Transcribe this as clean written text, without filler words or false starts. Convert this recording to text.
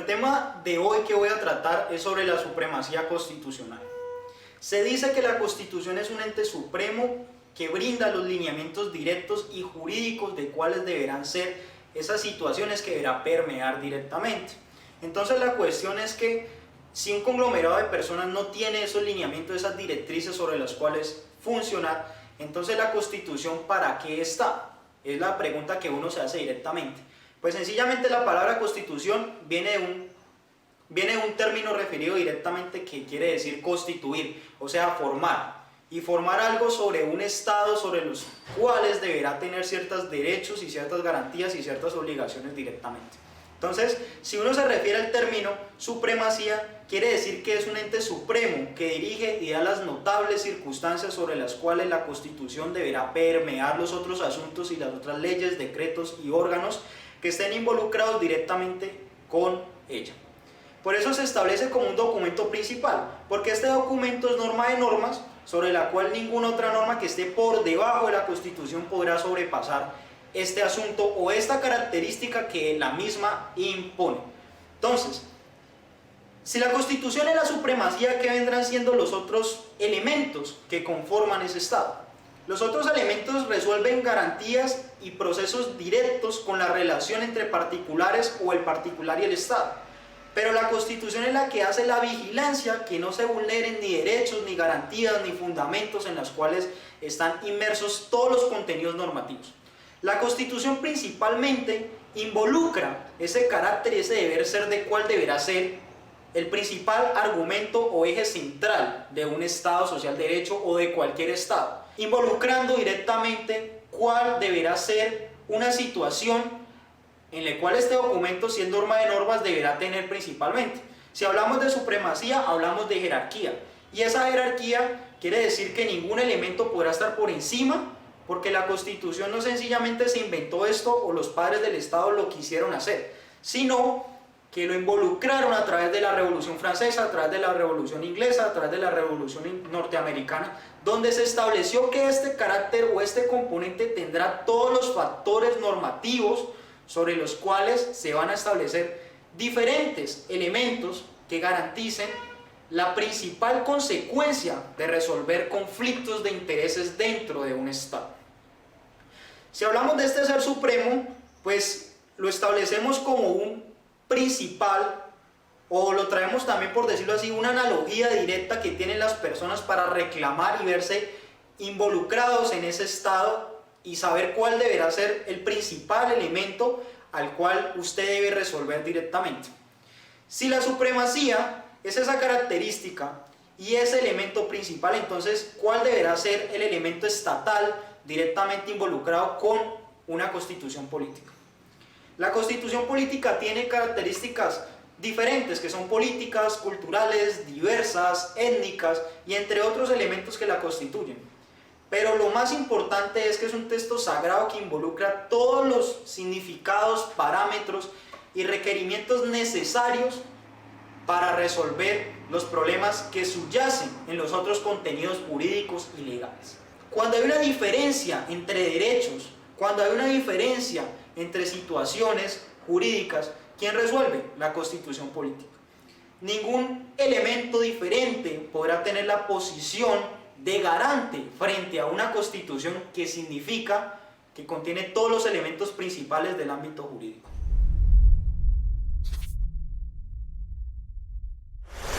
el tema de hoy que voy a tratar es sobre la supremacía constitucional. Se dice que la Constitución es un ente supremo que brinda los lineamientos directos y jurídicos de cuáles deberán ser esas situaciones que deberá permear directamente. Entonces la cuestión es que si un conglomerado de personas no tiene esos lineamientos, esas directrices sobre las cuales funcionar, entonces la Constitución ¿para qué está? Es la pregunta que uno se hace directamente. Pues sencillamente la palabra Constitución viene de un término referido directamente que quiere decir constituir, o sea, formar. Y formar algo sobre un Estado sobre los cuales deberá tener ciertos derechos y ciertas garantías y ciertas obligaciones directamente. Entonces, si uno se refiere al término supremacía, quiere decir que es un ente supremo que dirige y da las notables circunstancias sobre las cuales la Constitución deberá permear los otros asuntos y las otras leyes, decretos y órganos que estén involucrados directamente con ella. Por eso se establece como un documento principal, porque este documento es norma de normas sobre la cual ninguna otra norma que esté por debajo de la Constitución podrá sobrepasar este asunto o esta característica que la misma impone. Entonces, si la Constitución es la supremacía, ¿qué vendrán siendo los otros elementos que conforman ese Estado? Los otros elementos resuelven garantías y procesos directos con la relación entre particulares o el particular y el Estado. Pero la Constitución es la que hace la vigilancia que no se vulneren ni derechos, ni garantías, ni fundamentos en los cuales están inmersos todos los contenidos normativos. La Constitución principalmente involucra ese carácter y ese deber ser de cuál deberá ser el principal argumento o eje central de un Estado social de derecho o de cualquier Estado, involucrando directamente cuál deberá ser una situación en la cual este documento, si es norma de normas, deberá tener principalmente. Si hablamos de supremacía, hablamos de jerarquía, y esa jerarquía quiere decir que ningún elemento podrá estar por encima, porque la Constitución no sencillamente se inventó esto o los padres del Estado lo quisieron hacer, sino que lo involucraron a través de la Revolución Francesa, a través de la Revolución Inglesa, a través de la Revolución Norteamericana, donde se estableció que este carácter o este componente tendrá todos los factores normativos sobre los cuales se van a establecer diferentes elementos que garanticen la principal consecuencia de resolver conflictos de intereses dentro de un Estado. Si hablamos de este ser supremo, pues lo establecemos como un principal, o lo traemos también, por decirlo así, una analogía directa que tienen las personas para reclamar y verse involucrados en ese Estado y saber cuál deberá ser el principal elemento al cual usted debe resolver directamente. Si la supremacía es esa característica y ese elemento principal, entonces ¿cuál deberá ser el elemento estatal directamente involucrado con una constitución política? La constitución política tiene características diferentes que son políticas, culturales, diversas, étnicas y entre otros elementos que la constituyen. Pero lo más importante es que es un texto sagrado que involucra todos los significados, parámetros y requerimientos necesarios para resolver los problemas que subyacen en los otros contenidos jurídicos y legales. Cuando hay una diferencia entre derechos, cuando hay una diferencia entre situaciones jurídicas, ¿quién resuelve? La Constitución política. Ningún elemento diferente podrá tener la posición de garante frente a una Constitución que significa que contiene todos los elementos principales del ámbito jurídico.